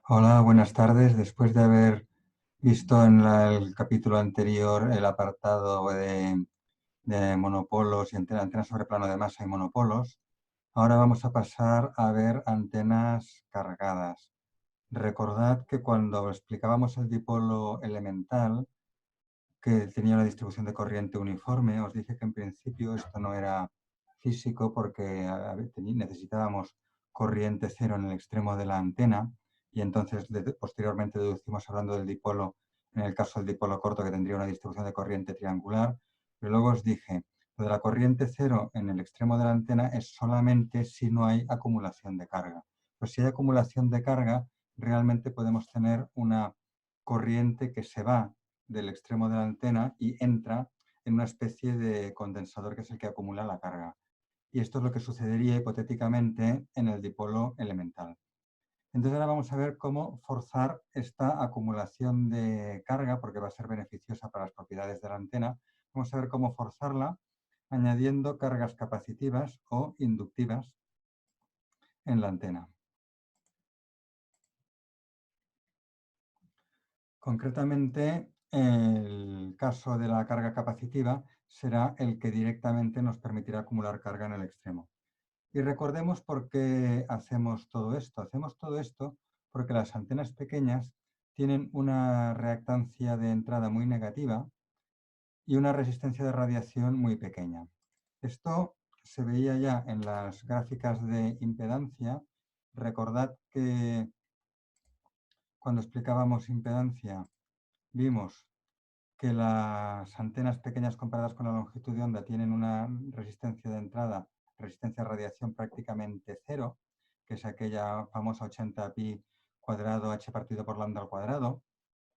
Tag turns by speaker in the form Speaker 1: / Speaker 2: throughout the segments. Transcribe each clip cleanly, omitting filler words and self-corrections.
Speaker 1: Hola, buenas tardes. Después de haber visto en el capítulo anterior el apartado de monopolos y antenas sobre plano de masa y monopolos, ahora vamos a pasar a ver antenas cargadas. Recordad que cuando explicábamos el dipolo elemental, que tenía una distribución de corriente uniforme, os dije que en principio esto no era físico porque necesitábamos corriente cero en el extremo de la antena y entonces posteriormente deducimos hablando del dipolo, en el caso del dipolo corto que tendría una distribución de corriente triangular, pero luego os dije, lo de la corriente cero en el extremo de la antena es solamente si no hay acumulación de carga. Pues si hay acumulación de carga, realmente podemos tener una corriente que se va del extremo de la antena y entra en una especie de condensador que es el que acumula la carga. Y esto es lo que sucedería hipotéticamente en el dipolo elemental. Entonces ahora vamos a ver cómo forzar esta acumulación de carga, porque va a ser beneficiosa para las propiedades de la antena. Vamos a ver cómo forzarla añadiendo cargas capacitivas o inductivas en la antena. Concretamente, el caso de la carga capacitiva será el que directamente nos permitirá acumular carga en el extremo. Y recordemos por qué hacemos todo esto. Hacemos todo esto porque las antenas pequeñas tienen una reactancia de entrada muy negativa y una resistencia de radiación muy pequeña. Esto se veía ya en las gráficas de impedancia. Recordad que cuando explicábamos impedancia vimos que las antenas pequeñas comparadas con la longitud de onda tienen una resistencia de entrada, resistencia a radiación prácticamente cero, que es aquella famosa 80 pi cuadrado h partido por lambda al cuadrado,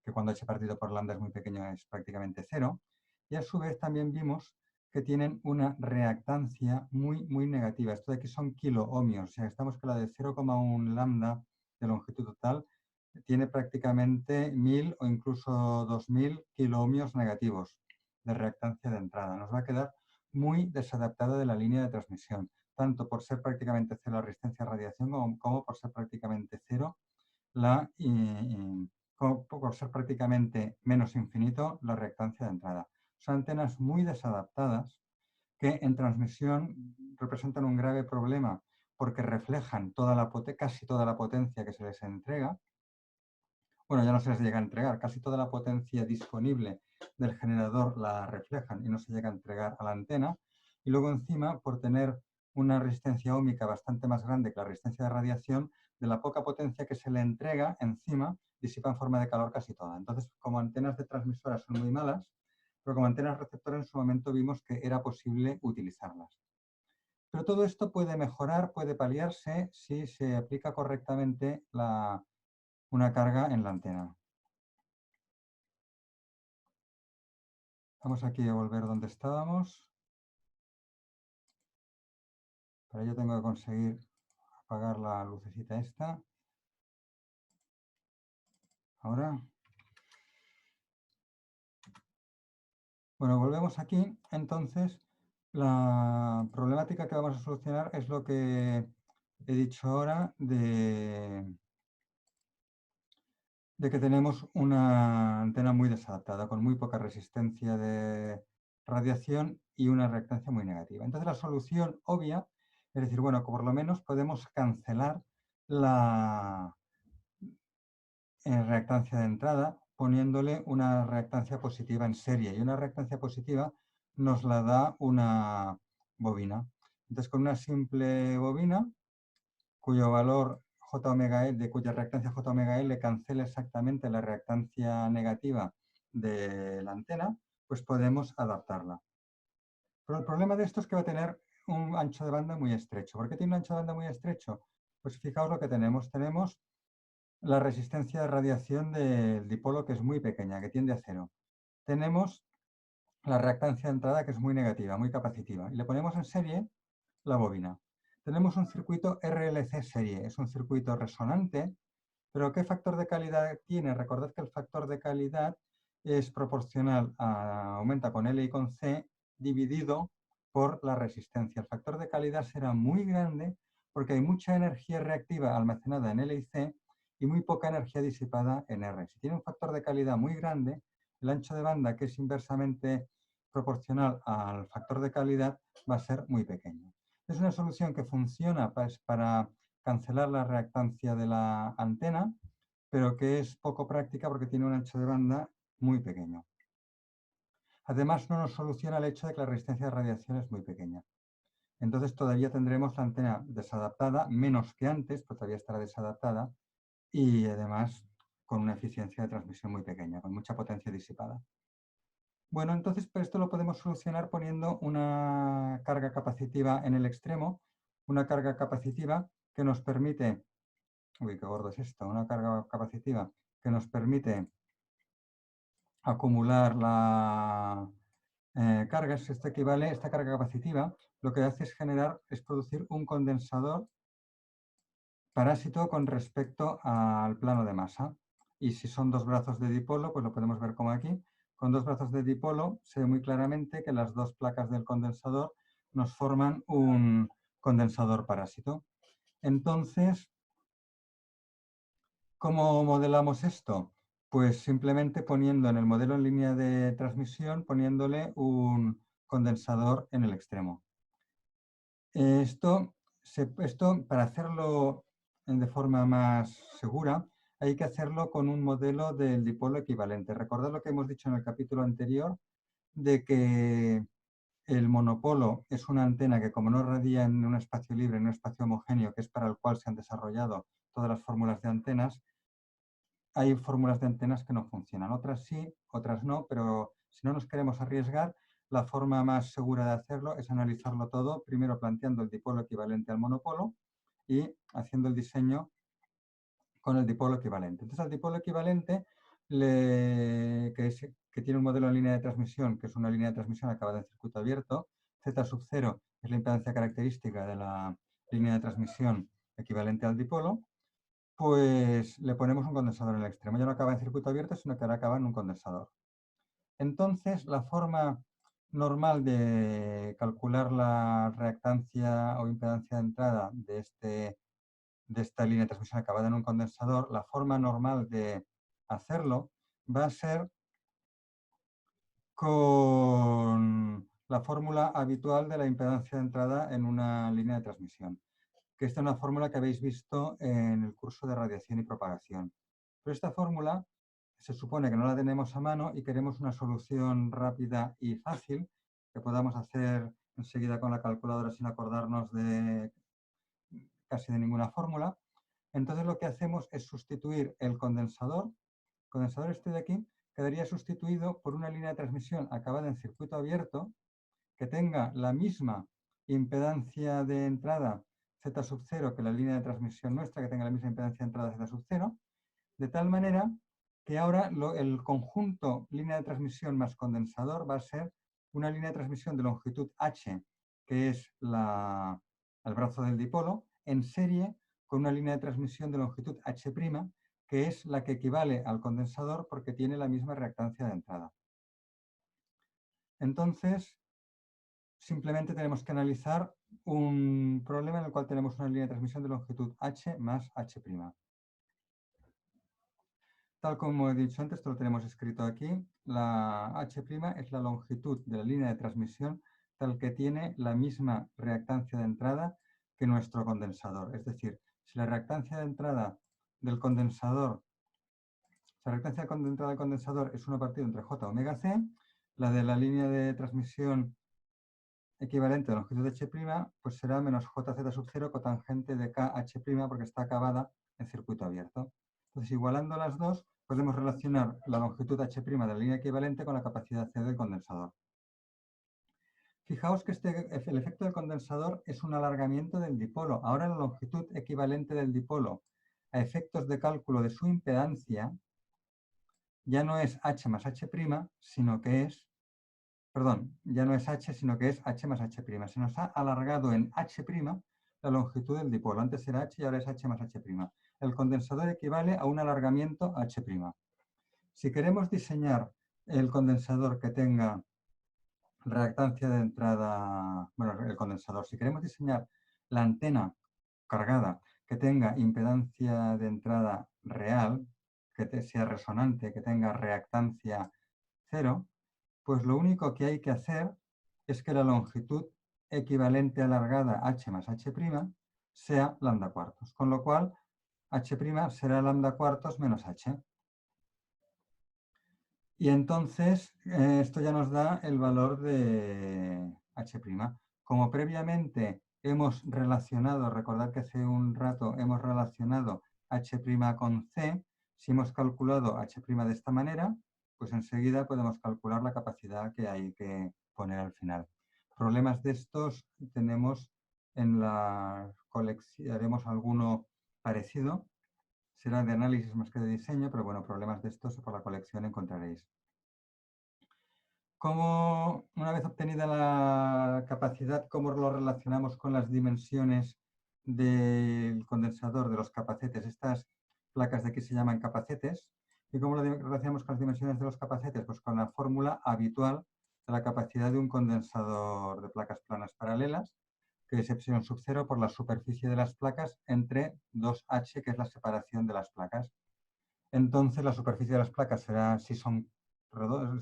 Speaker 1: que cuando h partido por lambda es muy pequeño es prácticamente cero. Y a su vez también vimos que tienen una reactancia muy negativa. Esto de aquí son kiloohmios, o sea, estamos que la de 0,1 lambda de longitud total tiene prácticamente 1000 o incluso 2000 kiloohmios negativos de reactancia de entrada. Nos va a quedar muy desadaptada de la línea de transmisión, tanto por ser prácticamente cero la resistencia a radiación como por ser prácticamente cero como por ser prácticamente menos infinito la reactancia de entrada. Son antenas muy desadaptadas que en transmisión representan un grave problema porque reflejan casi toda la potencia que se les entrega. Bueno, ya no se les llega a entregar, casi toda la potencia disponible del generador la reflejan y no se llega a entregar a la antena. Y luego encima, por tener una resistencia óhmica bastante más grande que la resistencia de radiación, de la poca potencia que se le entrega, encima disipa en forma de calor casi toda. Entonces, como antenas de transmisoras son muy malas, pero como antenas receptoras en su momento vimos que era posible utilizarlas. Pero todo esto puede mejorar, puede paliarse si se aplica correctamente una carga en la antena. Vamos aquí a volver donde estábamos. Para ello tengo que conseguir apagar la lucecita esta. Ahora. Bueno, volvemos aquí. Entonces, la problemática que vamos a solucionar es lo que he dicho ahora de que tenemos una antena muy desadaptada, con muy poca resistencia de radiación y una reactancia muy negativa. Entonces, la solución obvia es decir, bueno, por lo menos podemos cancelar la reactancia de entrada poniéndole una reactancia positiva en serie. Y una reactancia positiva nos la da una bobina. Entonces, con una simple bobina, cuyo valor J omega L, de cuya reactancia J omega L cancela exactamente la reactancia negativa de la antena, pues podemos adaptarla. Pero el problema de esto es que va a tener un ancho de banda muy estrecho. ¿Por qué tiene un ancho de banda muy estrecho? Pues fijaos lo que tenemos. Tenemos la resistencia de radiación del dipolo, que es muy pequeña, que tiende a cero. Tenemos la reactancia de entrada, que es muy negativa, muy capacitiva. Y le ponemos en serie la bobina. Tenemos un circuito RLC serie. Es un circuito resonante, pero ¿qué factor de calidad tiene? Recordad que el factor de calidad es proporcional aumenta con L y con C dividido por la resistencia. El factor de calidad será muy grande porque hay mucha energía reactiva almacenada en L y C y muy poca energía disipada en R. Si tiene un factor de calidad muy grande, el ancho de banda, que es inversamente proporcional al factor de calidad, va a ser muy pequeño. Es una solución que funciona para cancelar la reactancia de la antena, pero que es poco práctica porque tiene un ancho de banda muy pequeño. Además, no nos soluciona el hecho de que la resistencia de radiación es muy pequeña. Entonces todavía tendremos la antena desadaptada, menos que antes, pero todavía estará desadaptada, y además con una eficiencia de transmisión muy pequeña, con mucha potencia disipada. Bueno, entonces pues esto lo podemos solucionar poniendo una carga capacitiva en el extremo, una carga capacitiva que nos permite, uy, qué gordo es esto, una carga capacitiva que nos permite acumular la carga, esta carga capacitiva, lo que hace es producir un condensador parásito con respecto al plano de masa. Y si son dos brazos de dipolo, pues lo podemos ver como aquí. Con dos brazos de dipolo se ve muy claramente que las dos placas del condensador nos forman un condensador parásito. Entonces, ¿cómo modelamos esto? Pues simplemente poniendo en el modelo en línea de transmisión, poniéndole un condensador en el extremo. Esto, para hacerlo de forma más segura, hay que hacerlo con un modelo del dipolo equivalente. Recordad lo que hemos dicho en el capítulo anterior, de que el monopolo es una antena que, como no radia en un espacio libre, en un espacio homogéneo, que es para el cual se han desarrollado todas las fórmulas de antenas, hay fórmulas de antenas que no funcionan. Otras sí, otras no, pero si no nos queremos arriesgar, la forma más segura de hacerlo es analizarlo todo, primero planteando el dipolo equivalente al monopolo y haciendo el diseño con el dipolo equivalente. Entonces, al dipolo equivalente, que tiene un modelo en línea de transmisión, que es una línea de transmisión acabada en circuito abierto, Z sub 0 es la impedancia característica de la línea de transmisión equivalente al dipolo, pues le ponemos un condensador en el extremo. Ya no acaba en circuito abierto, sino que ahora acaba en un condensador. Entonces, la forma normal de calcular la reactancia o impedancia de entrada de esta línea de transmisión acabada en un condensador, la forma normal de hacerlo va a ser con la fórmula habitual de la impedancia de entrada en una línea de transmisión, que esta es una fórmula que habéis visto en el curso de radiación y propagación. Pero esta fórmula se supone que no la tenemos a mano y queremos una solución rápida y fácil que podamos hacer enseguida con la calculadora sin acordarnos de casi de ninguna fórmula. Entonces lo que hacemos es sustituir el condensador este de aquí, quedaría sustituido por una línea de transmisión acabada en circuito abierto que tenga la misma impedancia de entrada Z sub 0 que la línea de transmisión nuestra, que tenga la misma impedancia de entrada Z sub 0, de tal manera que ahora el conjunto línea de transmisión más condensador va a ser una línea de transmisión de longitud H, que es el brazo del dipolo, en serie con una línea de transmisión de longitud H', que es la que equivale al condensador porque tiene la misma reactancia de entrada. Entonces, simplemente tenemos que analizar un problema en el cual tenemos una línea de transmisión de longitud H más H'. Tal como he dicho antes, esto lo tenemos escrito aquí, la H' es la longitud de la línea de transmisión tal que tiene la misma reactancia de entrada que nuestro condensador. Es decir, si la reactancia de entrada del condensador, la reactancia de entrada del condensador es 1 partido entre J omega C, la de la línea de transmisión equivalente de longitud H', pues será menos JZ sub 0 cotangente de KH', porque está acabada en circuito abierto. Entonces, igualando las dos, podemos relacionar la longitud H' de la línea equivalente con la capacidad C del condensador. Fijaos que el efecto del condensador es un alargamiento del dipolo. Ahora la longitud equivalente del dipolo a efectos de cálculo de su impedancia ya no es H más H', sino que es, perdón, ya no es H, sino que es H más H'. Se nos ha alargado en H' la longitud del dipolo. Antes era H y ahora es H más H'. El condensador equivale a un alargamiento H'. Si queremos diseñar el condensador que tenga reactancia de entrada, bueno, el condensador, si queremos diseñar la antena cargada que tenga impedancia de entrada real, que sea resonante, que tenga reactancia cero, pues lo único que hay que hacer es que la longitud equivalente alargada h más h' sea lambda cuartos, con lo cual h' será lambda cuartos menos h. Y entonces esto ya nos da el valor de h'. Como previamente hemos relacionado, recordad que hace un rato hemos relacionado h' con c, si hemos calculado h' de esta manera, pues enseguida podemos calcular la capacidad que hay que poner al final. Problemas de estos tenemos en la colección, haremos alguno parecido, será de análisis más que de diseño, pero bueno, problemas de estos por la colección encontraréis. ¿Cómo, una vez obtenida la capacidad, cómo lo relacionamos con las dimensiones del condensador, de los capacetes? Estas placas de aquí se llaman capacetes. ¿Y cómo lo relacionamos con las dimensiones de los capacetes? Pues con la fórmula habitual de la capacidad de un condensador de placas planas paralelas, que es epsilon sub 0 por la superficie de las placas entre 2h, que es la separación de las placas. Entonces la superficie de las placas será, si son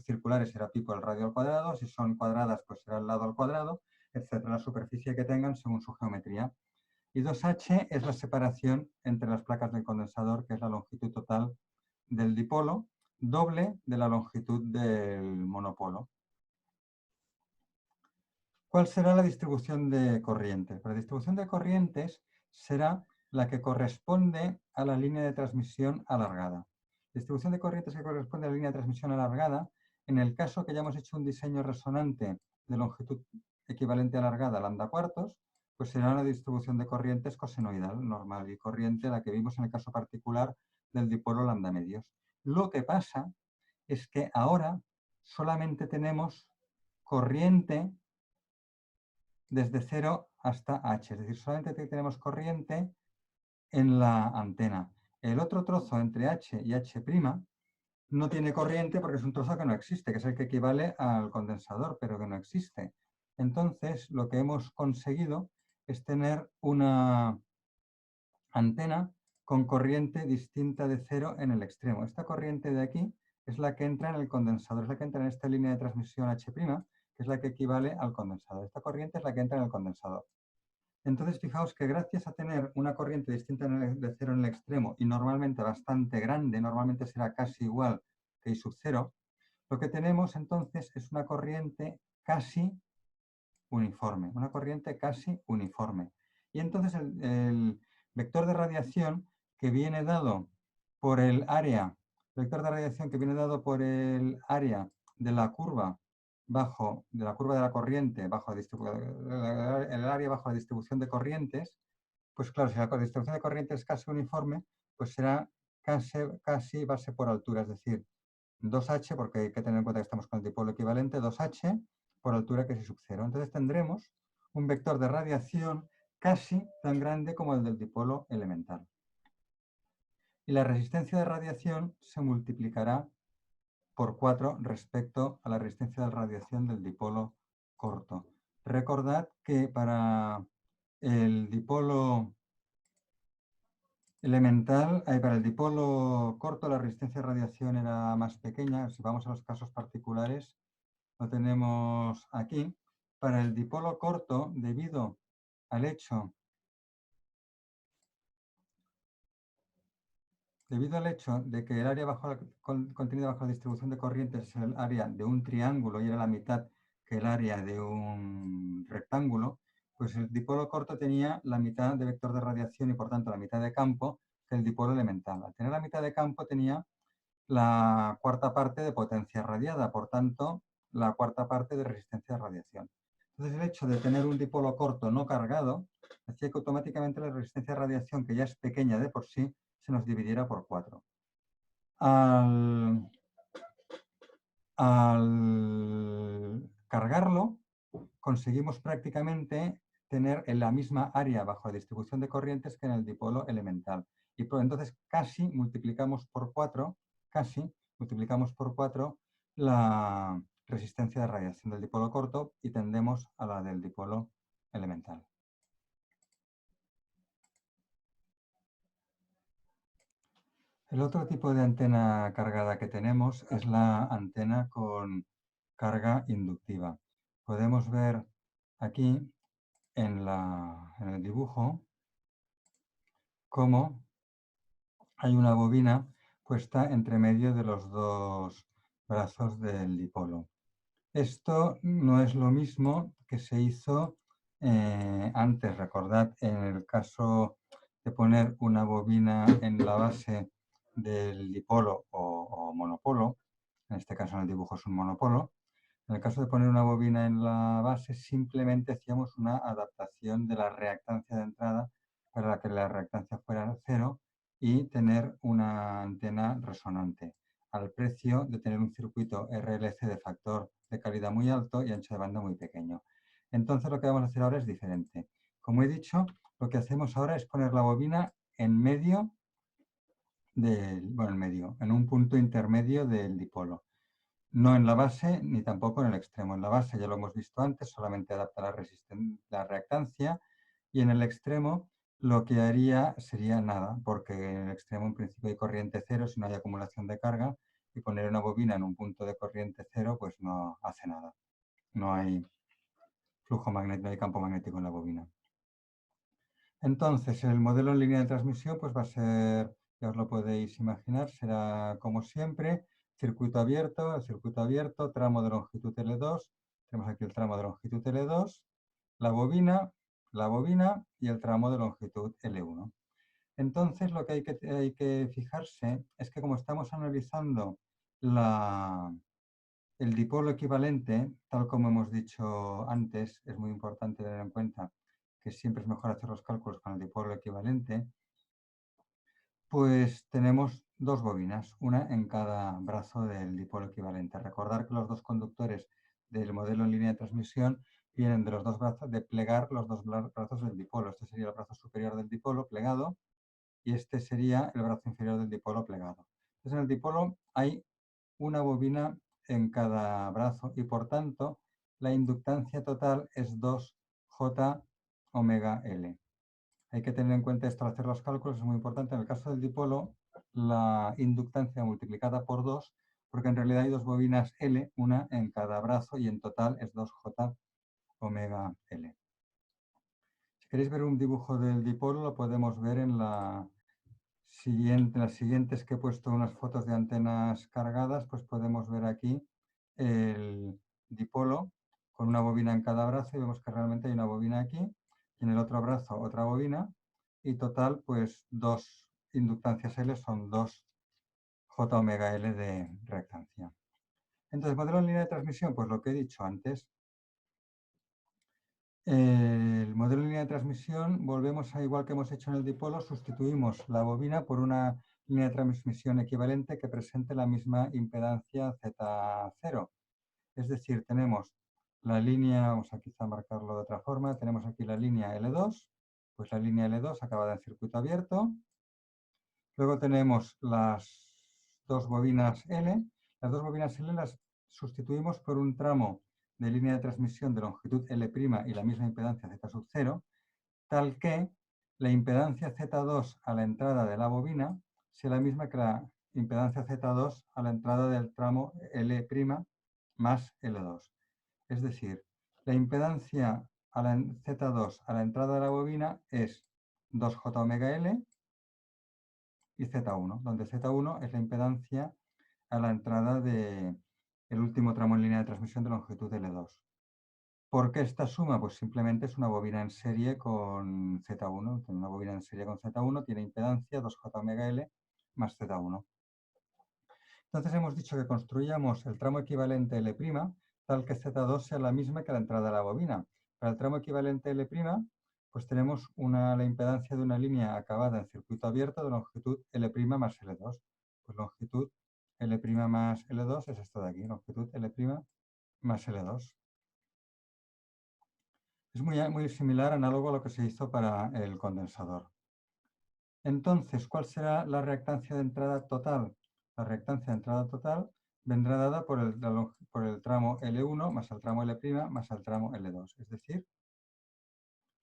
Speaker 1: circulares será pi por el radio al cuadrado, si son cuadradas pues será el lado al cuadrado, etcétera, la superficie que tengan según su geometría. Y 2h es la separación entre las placas del condensador, que es la longitud total del dipolo, doble de la longitud del monopolo. ¿Cuál será la distribución de corrientes? La distribución de corrientes será la que corresponde a la línea de transmisión alargada. Distribución de corrientes que corresponde a la línea de transmisión alargada, en el caso que hayamos hecho un diseño resonante de longitud equivalente alargada lambda cuartos, pues será una distribución de corrientes cosenoidal, normal y corriente, la que vimos en el caso particular del dipolo lambda medios. Lo que pasa es que ahora solamente tenemos corriente desde 0 hasta h, es decir, solamente tenemos corriente en la antena. El otro trozo entre h y h' no tiene corriente porque es un trozo que no existe, que es el que equivale al condensador, pero que no existe. Entonces, lo que hemos conseguido es tener una antena con corriente distinta de 0 en el extremo. Esta corriente de aquí es la que entra en el condensador, es la que entra en esta línea de transmisión H', que es la que equivale al condensador. Esta corriente es la que entra en el condensador. Entonces, fijaos que gracias a tener una corriente distinta de 0 en el extremo y normalmente bastante grande, normalmente será casi igual que I sub 0, lo que tenemos entonces es una corriente casi uniforme, una corriente casi uniforme. Y entonces el vector de radiación que viene dado por el área, vector de radiación que viene dado por el área de la curva de la corriente, bajo el área bajo la distribución de corrientes, pues claro, si la distribución de corrientes es casi uniforme, pues será casi base por altura, es decir, 2h, porque hay que tener en cuenta que estamos con el dipolo equivalente, 2h por altura que es I sub 0. Entonces tendremos un vector de radiación casi tan grande como el del dipolo elemental. Y la resistencia de radiación se multiplicará por 4 respecto a la resistencia de radiación del dipolo corto. Recordad que para el dipolo elemental, para el dipolo corto la resistencia de radiación era más pequeña. Si vamos a los casos particulares, lo tenemos aquí. Para el dipolo corto, debido al hecho de que el área contenida bajo la distribución de corrientes es el área de un triángulo y era la mitad que el área de un rectángulo, pues el dipolo corto tenía la mitad de vector de radiación y por tanto la mitad de campo que el dipolo elemental. Al tener la mitad de campo tenía la cuarta parte de potencia radiada, por tanto la cuarta parte de resistencia de radiación. Entonces el hecho de tener un dipolo corto no cargado hacía que automáticamente la resistencia de radiación, que ya es pequeña de por sí, se nos dividiera por 4. Al cargarlo, conseguimos prácticamente tener en la misma área bajo la distribución de corrientes que en el dipolo elemental. Y entonces casi multiplicamos por 4 la resistencia de radiación del dipolo corto y tendemos a la del dipolo elemental. El otro tipo de antena cargada que tenemos es la antena con carga inductiva. Podemos ver aquí en el dibujo cómo hay una bobina puesta entre medio de los dos brazos del dipolo. Esto no es lo mismo que se hizo antes. Recordad, en el caso de poner una bobina en la base del dipolo o monopolo, en este caso en el dibujo es un monopolo, en el caso de poner una bobina en la base simplemente hacíamos una adaptación de la reactancia de entrada para que la reactancia fuera cero y tener una antena resonante al precio de tener un circuito RLC de factor de calidad muy alto y ancho de banda muy pequeño. Entonces lo que vamos a hacer ahora es diferente. Como he dicho, lo que hacemos ahora es poner la bobina en medio en un punto intermedio del dipolo. No en la base ni tampoco en el extremo. En la base ya lo hemos visto antes, solamente adapta la reactancia, y en el extremo lo que haría sería nada, porque en el extremo en principio hay corriente cero si no hay acumulación de carga, y poner una bobina en un punto de corriente cero pues no hace nada. No hay flujo magnético, no hay campo magnético en la bobina. Entonces, el modelo en línea de transmisión pues va a ser, ya os lo podéis imaginar, será como siempre, el circuito abierto, tramo de longitud L2, tenemos aquí el tramo de longitud L2, la bobina y el tramo de longitud L1. Entonces, lo que hay que fijarse es que como estamos analizando el dipolo equivalente, tal como hemos dicho antes, es muy importante tener en cuenta que siempre es mejor hacer los cálculos con el dipolo equivalente, pues tenemos dos bobinas, una en cada brazo del dipolo equivalente. Recordar que los dos conductores del modelo en línea de transmisión vienen de los dos brazos, de plegar los dos brazos del dipolo. Este sería el brazo superior del dipolo plegado y este sería el brazo inferior del dipolo plegado. Entonces en el dipolo hay una bobina en cada brazo y por tanto la inductancia total es 2J omega L. Hay que tener en cuenta esto al hacer los cálculos, es muy importante. En el caso del dipolo, la inductancia multiplicada por 2, porque en realidad hay dos bobinas L, una en cada brazo, y en total es 2J omega L. Si queréis ver un dibujo del dipolo, lo podemos ver en las siguientes que he puesto unas fotos de antenas cargadas, pues podemos ver aquí el dipolo con una bobina en cada brazo y vemos que realmente hay una bobina aquí y en el otro brazo otra bobina y total pues dos inductancias L son 2J omega L de reactancia. Entonces, modelo en línea de transmisión, pues lo que he dicho antes. El modelo en línea de transmisión, volvemos a igual que hemos hecho en el dipolo, sustituimos la bobina por una línea de transmisión equivalente que presente la misma impedancia Z0. Es decir, tenemos la línea, vamos a quizá marcarlo de otra forma, tenemos aquí la línea L2, pues la línea L2 acabada en circuito abierto. Luego tenemos las dos bobinas L. Las dos bobinas L las sustituimos por un tramo de línea de transmisión de longitud L' y la misma impedancia Z sub 0, tal que la impedancia Z2 a la entrada de la bobina sea la misma que la impedancia Z2 a la entrada del tramo L' más L2. Es decir, la impedancia a la Z2 a la entrada de la bobina es 2J omega L y Z1, donde Z1 es la impedancia a la entrada del último tramo en línea de transmisión de longitud L2. ¿Por qué esta suma? Pues simplemente es una bobina en serie con Z1. Una bobina en serie con Z1 tiene impedancia 2J omega L más Z1. Entonces hemos dicho que construíamos el tramo equivalente L', tal que Z2 sea la misma que la entrada de la bobina. Para el tramo equivalente L', pues tenemos la impedancia de una línea acabada en circuito abierto de longitud L' más L2. Pues longitud L' más L2 es esto de aquí, longitud L' más L2. Es muy similar, análogo a lo que se hizo para el condensador. Entonces, ¿cuál será la reactancia de entrada total? La reactancia de entrada total vendrá dada por el tramo L1 más el tramo L' más el tramo L2, es decir,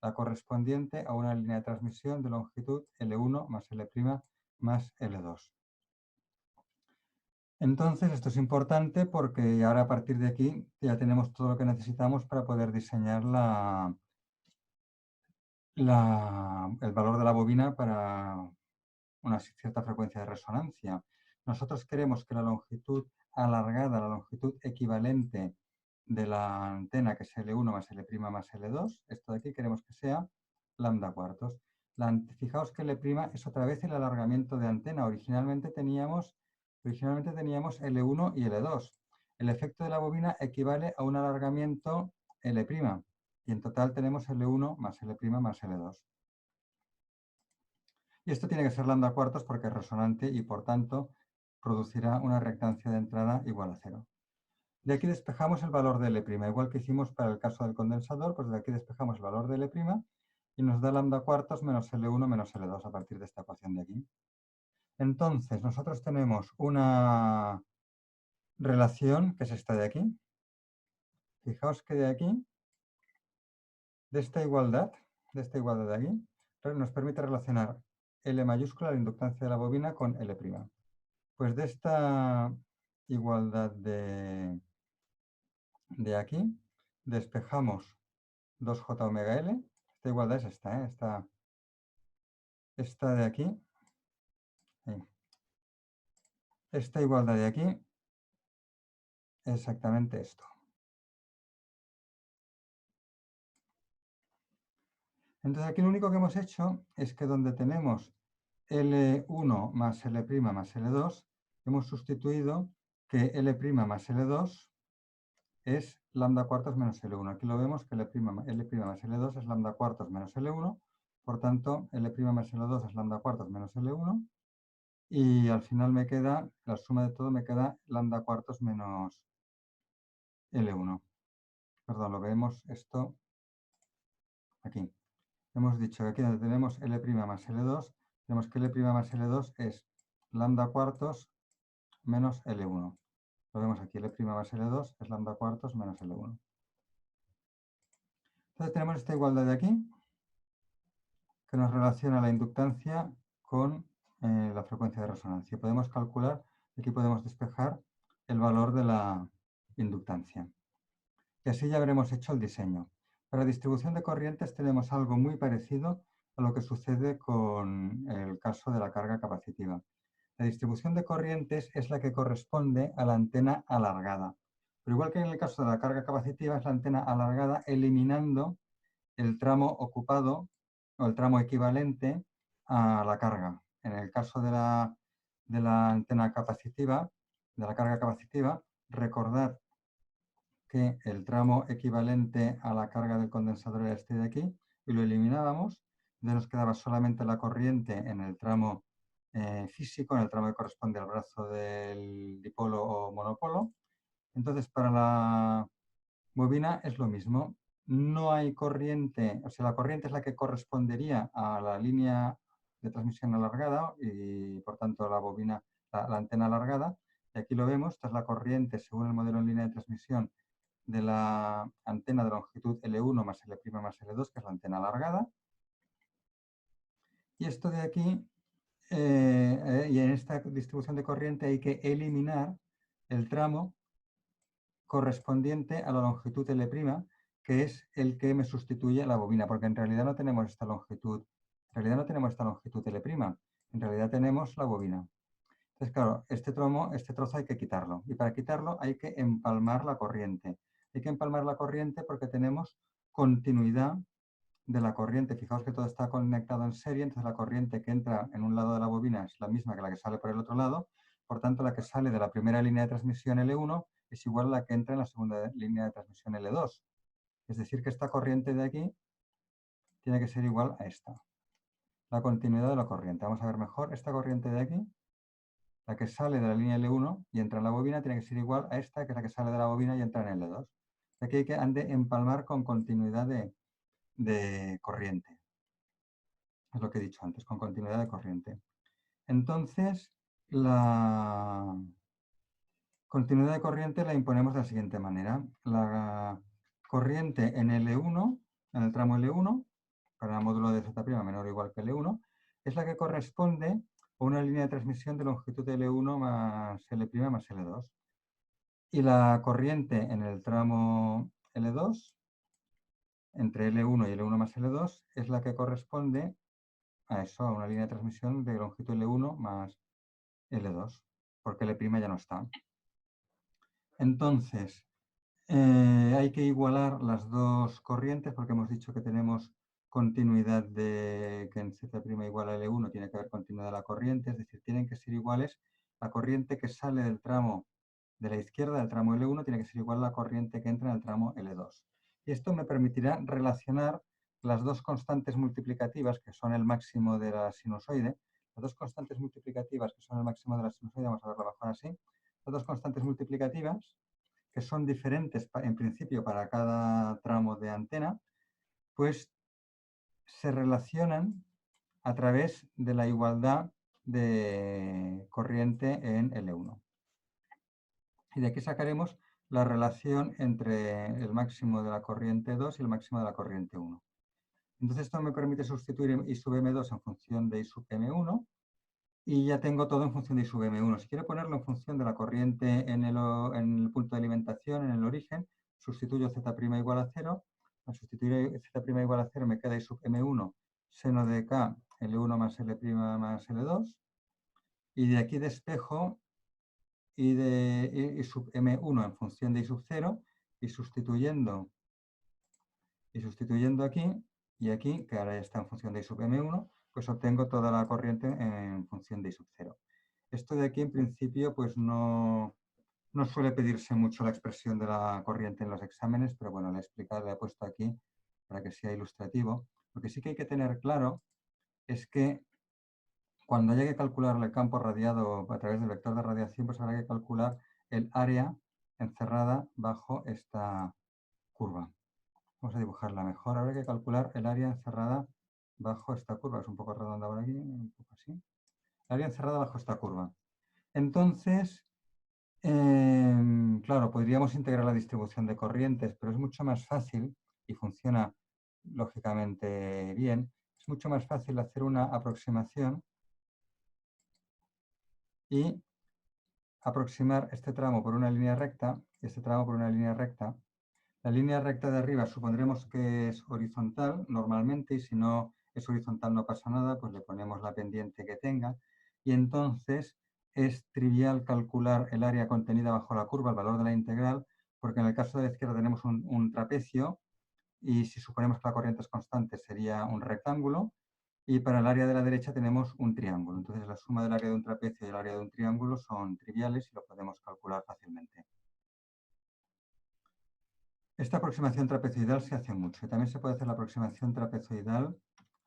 Speaker 1: la correspondiente a una línea de transmisión de longitud L1 más L' más L2. Entonces, esto es importante porque ahora a partir de aquí ya tenemos todo lo que necesitamos para poder diseñar el valor de la bobina para una cierta frecuencia de resonancia. Nosotros queremos que la longitud alargada, la longitud equivalente de la antena, que es L1 más L' más L2, esto de aquí queremos que sea lambda cuartos. Fijaos que L' es otra vez el alargamiento de antena. Originalmente teníamos L1 y L2. El efecto de la bobina equivale a un alargamiento L', y en total tenemos L1 más L' más L2. Y esto tiene que ser lambda cuartos porque es resonante y por tanto producirá una reactancia de entrada igual a 0. De aquí despejamos el valor de L', igual que hicimos para el caso del condensador, pues de aquí despejamos el valor de L' y nos da lambda cuartos menos L1 menos L2 a partir de esta ecuación de aquí. Entonces, nosotros tenemos una relación que es esta de aquí. Fijaos que de aquí, de esta igualdad de aquí, nos permite relacionar L mayúscula, la inductancia de la bobina, con L'. Pues de esta igualdad de aquí, despejamos 2J omega L. Esta igualdad es esta, ¿eh? Esta de aquí. Esta igualdad de aquí es exactamente esto. Entonces aquí lo único que hemos hecho es que donde tenemos L1 más L' más L2, hemos sustituido que L' más L2 es lambda cuartos menos L1. Aquí lo vemos que L' más L2 es lambda cuartos menos L1. Por tanto, L' más L2 es lambda cuartos menos L1. Y al final me queda, la suma de todo me queda lambda cuartos menos L1. Perdón, lo vemos esto aquí. Hemos dicho que aquí donde tenemos L' más L2, tenemos que L' más L2 es lambda cuartos menos L1. Lo vemos aquí, L' más L2 es lambda cuartos menos L1. Entonces tenemos esta igualdad de aquí, que nos relaciona la inductancia con la frecuencia de resonancia. Podemos calcular, aquí podemos despejar el valor de la inductancia. Y así ya habremos hecho el diseño. Para distribución de corrientes tenemos algo muy parecido a lo que sucede con el caso de la carga capacitiva. La distribución de corrientes es la que corresponde a la antena alargada. Pero igual que en el caso de la carga capacitiva, es la antena alargada eliminando el tramo ocupado o el tramo equivalente a la carga. En el caso de la antena capacitiva, de la carga capacitiva, recordad que el tramo equivalente a la carga del condensador era este de aquí y lo eliminábamos. Entonces nos quedaba solamente la corriente en el tramo físico, en el tramo que corresponde al brazo del dipolo o monopolo. Entonces para la bobina es lo mismo. No hay corriente, o sea, la corriente es la que correspondería a la línea de transmisión alargada y por tanto la bobina, la antena alargada. Y aquí lo vemos, esta es la corriente según el modelo en línea de transmisión de la antena de longitud L1 más L' más L2, que es la antena alargada. Y esto de aquí, y en esta distribución de corriente hay que eliminar el tramo correspondiente a la longitud L', que es el que me sustituye a la bobina, porque en realidad no tenemos esta longitud, L', en realidad tenemos la bobina. Entonces, claro, este trozo hay que quitarlo. Y para quitarlo hay que empalmar la corriente. Hay que empalmar la corriente porque tenemos continuidad de la corriente. Fijaos que todo está conectado en serie, entonces la corriente que entra en un lado de la bobina es la misma que la que sale por el otro lado. Por tanto, la que sale de la primera línea de transmisión L1 es igual a la que entra en la segunda línea de transmisión L2. Es decir, que esta corriente de aquí tiene que ser igual a esta. La continuidad de la corriente. Vamos a ver mejor. Esta corriente de aquí, la que sale de la línea L1 y entra en la bobina, tiene que ser igual a esta, que es la que sale de la bobina y entra en L2. Aquí hay que empalmar con continuidad de corriente. Es lo que he dicho antes, con continuidad de corriente. Entonces, la continuidad de corriente la imponemos de la siguiente manera. La corriente en L1, en el tramo L1, para el módulo de Z' menor o igual que L1, es la que corresponde o una línea de transmisión de longitud L1 más L' más L2. Y la corriente en el tramo L2, entre L1 y L1 más L2, es la que corresponde a eso, a una línea de transmisión de longitud L1 más L2, porque L' ya no está. Entonces, hay que igualar las dos corrientes porque hemos dicho que tenemos continuidad de que en Z' igual a L1 tiene que haber continuidad de la corriente, es decir, tienen que ser iguales. La corriente que sale del tramo de la izquierda, del tramo L1, tiene que ser igual a la corriente que entra en el tramo L2. Y esto me permitirá relacionar las dos constantes multiplicativas que son el máximo de la sinusoide. Las dos constantes multiplicativas que son el máximo de la sinusoide, vamos a verlo mejor así. Las dos constantes multiplicativas que son diferentes en principio para cada tramo de antena, pues se relacionan a través de la igualdad de corriente en L1. Y de aquí sacaremos la relación entre el máximo de la corriente 2 y el máximo de la corriente 1. Entonces esto me permite sustituir I sub M2 en función de I sub M1 y ya tengo todo en función de I sub M1. Si quiero ponerlo en función de la corriente en el punto de alimentación, en el origen, sustituyo Z' igual a 0. Al sustituir Z' igual a 0 me queda I sub M1 seno de K L1 más L' más L2. Y de aquí despejo I sub M1 en función de I sub 0 y sustituyendo aquí y aquí, que ahora ya está en función de I sub M1, pues obtengo toda la corriente en función de I sub 0. Esto de aquí, en principio, pues no suele pedirse mucho la expresión de la corriente en los exámenes, pero bueno, le he puesto aquí para que sea ilustrativo. Lo que sí que hay que tener claro es que cuando haya que calcular el campo radiado a través del vector de radiación, pues habrá que calcular el área encerrada bajo esta curva. Vamos a dibujarla mejor. Habrá que calcular el área encerrada bajo esta curva. Es un poco redonda por aquí, un poco así. El área encerrada bajo esta curva. Entonces, claro, podríamos integrar la distribución de corrientes, pero es mucho más fácil y funciona lógicamente bien. Es mucho más fácil hacer una aproximación y aproximar este tramo por una línea recta y este tramo por una línea recta. La línea recta de arriba supondremos que es horizontal normalmente y si no es horizontal no pasa nada, pues le ponemos la pendiente que tenga y entonces es trivial calcular el área contenida bajo la curva, el valor de la integral, porque en el caso de la izquierda tenemos un trapecio y si suponemos que la corriente es constante sería un rectángulo y para el área de la derecha tenemos un triángulo. Entonces la suma del área de un trapecio y el área de un triángulo son triviales y lo podemos calcular fácilmente. Esta aproximación trapezoidal se hace mucho. También se puede hacer la aproximación trapezoidal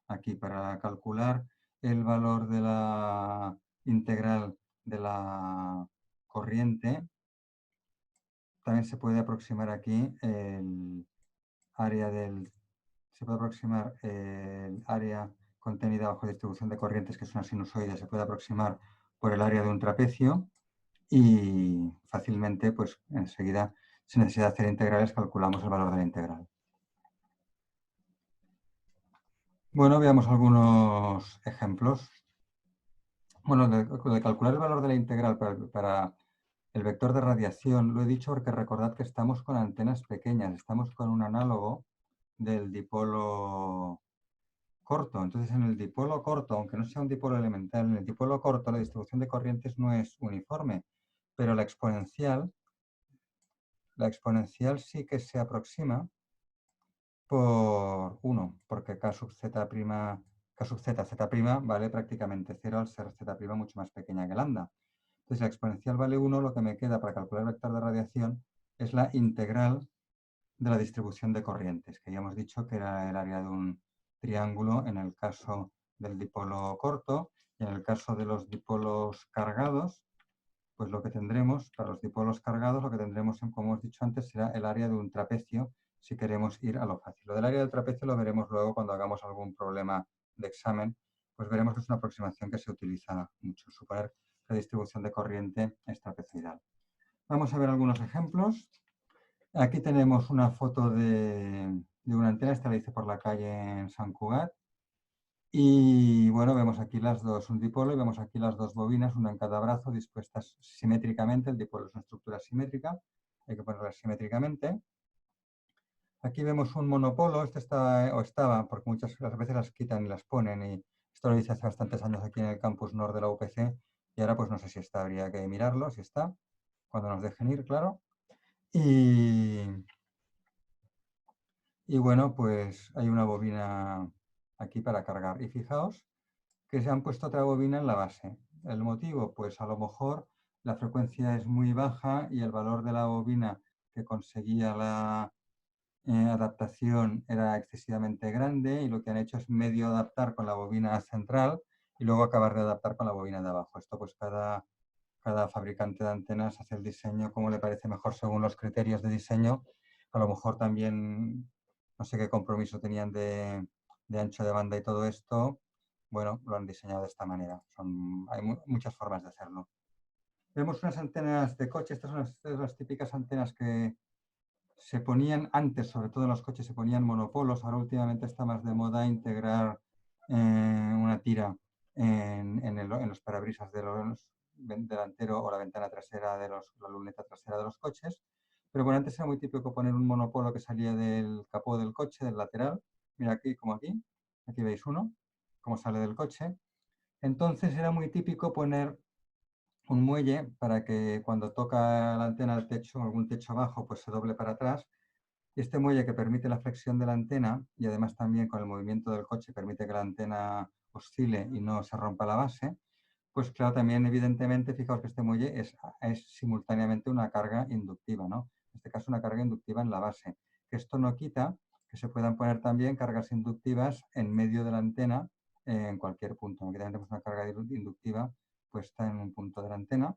Speaker 1: aquí para calcular el valor de la integral de la corriente. También se puede aproximar aquí el área se puede aproximar el área contenida bajo distribución de corrientes, que es una sinusoide, se puede aproximar por el área de un trapecio y fácilmente, pues enseguida, sin necesidad de hacer integrales, calculamos el valor de la integral. Bueno, veamos algunos ejemplos. Bueno, de calcular el valor de la integral para el vector de radiación, lo he dicho porque recordad que estamos con antenas pequeñas, estamos con un análogo del dipolo corto. Entonces, en el dipolo corto, aunque no sea un dipolo elemental, en el dipolo corto la distribución de corrientes no es uniforme, pero la exponencial sí que se aproxima por 1, porque K sub z', z' vale prácticamente 0 al ser z' mucho más pequeña que lambda. Entonces, la exponencial vale 1, lo que me queda para calcular el vector de radiación es la integral de la distribución de corrientes, que ya hemos dicho que era el área de un triángulo en el caso del dipolo corto, y en el caso de los dipolos cargados, pues lo que tendremos, para los dipolos cargados, lo que tendremos, como hemos dicho antes, será el área de un trapecio, si queremos ir a lo fácil. Lo del área del trapecio lo veremos luego cuando hagamos algún problema de examen, pues veremos que es una aproximación que se utiliza mucho, suponer que la distribución de corriente es trapezoidal. Vamos a ver algunos ejemplos. Aquí tenemos una foto de una antena, esta la hice por la calle en Sant Cugat, Y bueno, vemos aquí un dipolo y vemos aquí las dos bobinas, una en cada brazo, dispuestas simétricamente. El dipolo es una estructura simétrica, hay que ponerla simétricamente. Aquí vemos un monopolo, este estaba, porque muchas veces las quitan y las ponen, y esto lo hice hace bastantes años aquí en el campus Nord de la UPC, y ahora pues no sé si está, habría que mirarlo, si está, cuando nos dejen ir, claro. Y, y bueno, pues hay una bobina aquí para cargar. Y fijaos que se han puesto otra bobina en la base. ¿El motivo? Pues a lo mejor la frecuencia es muy baja y el valor de la bobina que conseguía la adaptación era excesivamente grande, y lo que han hecho es medio adaptar con la bobina central y luego acabar de adaptar con la bobina de abajo. Esto pues cada fabricante de antenas hace el diseño como le parece mejor según los criterios de diseño. A lo mejor también, no sé qué compromiso tenían de ancho de banda y todo esto. Bueno, lo han diseñado de esta manera. Hay muchas formas de hacerlo. Vemos unas antenas de coche. Estas son las típicas antenas que se ponían antes, sobre todo en los coches, se ponían monopolos. Ahora últimamente está más de moda integrar una tira en los parabrisas de los delantero o la ventana trasera de la luneta trasera de los coches. Pero bueno, antes era muy típico poner un monopolo que salía del capó del coche, del lateral. Mira aquí, como aquí veis uno, cómo sale del coche. Entonces era muy típico poner un muelle para que cuando toca la antena al techo, algún techo abajo, pues se doble para atrás. Y este muelle, que permite la flexión de la antena y además también con el movimiento del coche permite que la antena oscile y no se rompa la base, pues claro, también evidentemente, fijaos que este muelle es simultáneamente una carga inductiva, ¿no? En este caso una carga inductiva en la base. Que esto no quita que se puedan poner también cargas inductivas en medio de la antena en cualquier punto. Aquí también tenemos una carga inductiva puesta en un punto de la antena.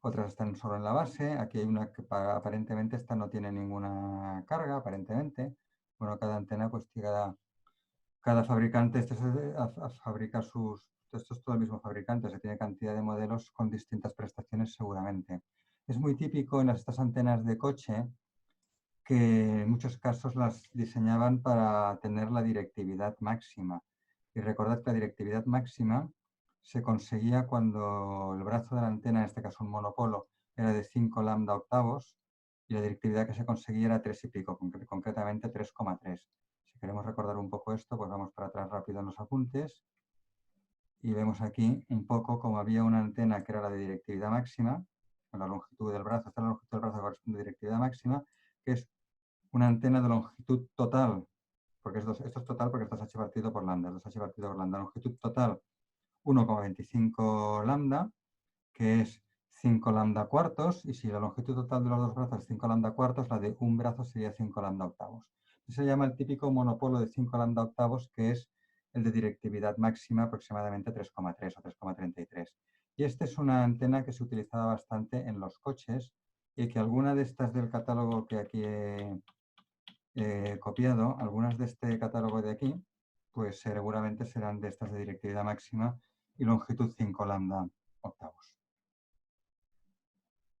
Speaker 1: Otras están solo en la base. Aquí hay una que aparentemente esta no tiene ninguna carga, aparentemente. Bueno, cada antena, pues cada fabricante fabrica esto es todo el mismo fabricante, se tiene cantidad de modelos con distintas prestaciones seguramente. Es muy típico en estas antenas de coche que en muchos casos las diseñaban para tener la directividad máxima. Y recordad que la directividad máxima se conseguía cuando el brazo de la antena, en este caso un monopolo, era de 5 lambda octavos, y la directividad que se conseguía era 3 y pico, concretamente 3,3. Si queremos recordar un poco esto, pues vamos para atrás rápido en los apuntes y vemos aquí un poco como había una antena que era la de directividad máxima, con la longitud del brazo. Esta es la longitud del brazo que corresponde a directividad máxima, que es una antena de longitud total, porque esto es total porque esto es h partido por lambda, esto es h partido por lambda. Longitud total 1,25 lambda, que es 5 lambda cuartos, y si la longitud total de los dos brazos es 5 lambda cuartos, la de un brazo sería 5 lambda octavos. Se llama el típico monopolo de 5 lambda octavos, que es el de directividad máxima, aproximadamente 3,3 o 3,33. Y esta es una antena que se utilizaba bastante en los coches, y que alguna de estas del catálogo que aquí he copiado, algunas de este catálogo de aquí, pues seguramente serán de estas de directividad máxima y longitud 5 lambda octavos.